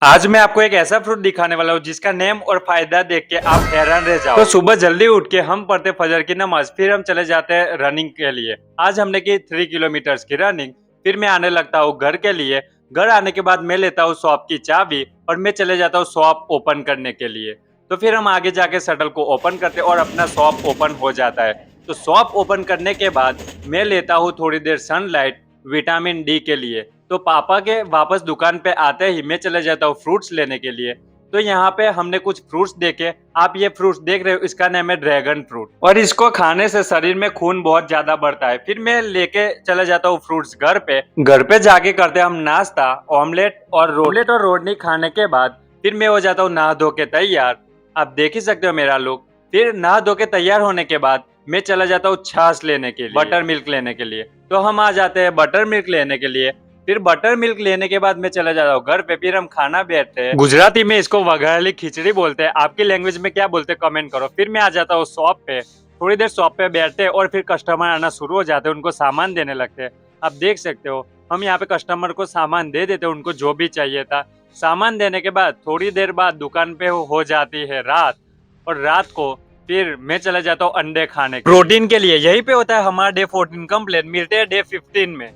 आज मैं आपको एक ऐसा फ्रूट दिखाने वाला हूँ जिसका नेम और फायदा देख के आप हैरान रह जाओ। तो सुबह जल्दी उठ के हम पढ़ते फजर की नमाज, फिर हम चले जाते हैं रनिंग के लिए। आज हमने की 3 किलोमीटर की रनिंग। फिर मैं आने लगता हूँ घर के लिए। घर आने के बाद मैं लेता हूँ शॉप की चाबी और मैं चले जाता हूँ शॉप ओपन करने के लिए। तो फिर हम आगे जाके शटल को ओपन करते और अपना शॉप ओपन हो जाता है। तो शॉप ओपन करने के बाद मैं लेता हूँ थोड़ी देर सनलाइट विटामिन डी के लिए। तो पापा के वापस दुकान पे आते ही मैं चले जाता हूँ फ्रूट्स लेने के लिए। तो यहाँ पे हमने कुछ फ्रूट्स देखे। आप ये फ्रूट्स देख रहे हो, इसका नाम है ड्रैगन फ्रूट और इसको खाने से शरीर में खून बहुत ज्यादा बढ़ता है। फिर मैं लेके चले जाता हूँ फ्रूट्स घर पे। घर पे जाके करते हम नाश्ता, ऑमलेट और रोटी खाने के बाद फिर मैं हो जाता हूँ नहा धो के तैयार। आप देख ही सकते हो मेरा लुक। फिर नहा धो के तैयार होने के बाद मैं चला जाता हूँ छाछ लेने के लिए, बटर मिल्क लेने के लिए। तो हम आ जाते हैं बटर मिल्क लेने के लिए। फिर बटर मिल्क लेने के बाद मैं चला जाता हूँ घर पे। फिर हम खाना बैठते हैं। गुजराती में इसको वघारेली खिचड़ी बोलते हैं। आपकी लैंग्वेज में क्या बोलते हैं कमेंट करो। फिर मैं आ जाता हूँ शॉप पे। थोड़ी देर शॉप पे बैठते हैं और फिर कस्टमर आना शुरू हो जाते हैं, उनको सामान देने लगते हैं। आप देख सकते हो हम यहाँ पे कस्टमर को सामान दे देते हैं, उनको जो भी चाहिए था। सामान देने के बाद थोड़ी देर बाद दुकान पे हो जाती है रात। और रात को फिर मैं चला जाता हूँ अंडे खाने के लिए। प्रोटीन के लिए यहीं पे होता है हमारा डे 14 कंप्लीट। मिलते हैं डे 15 में।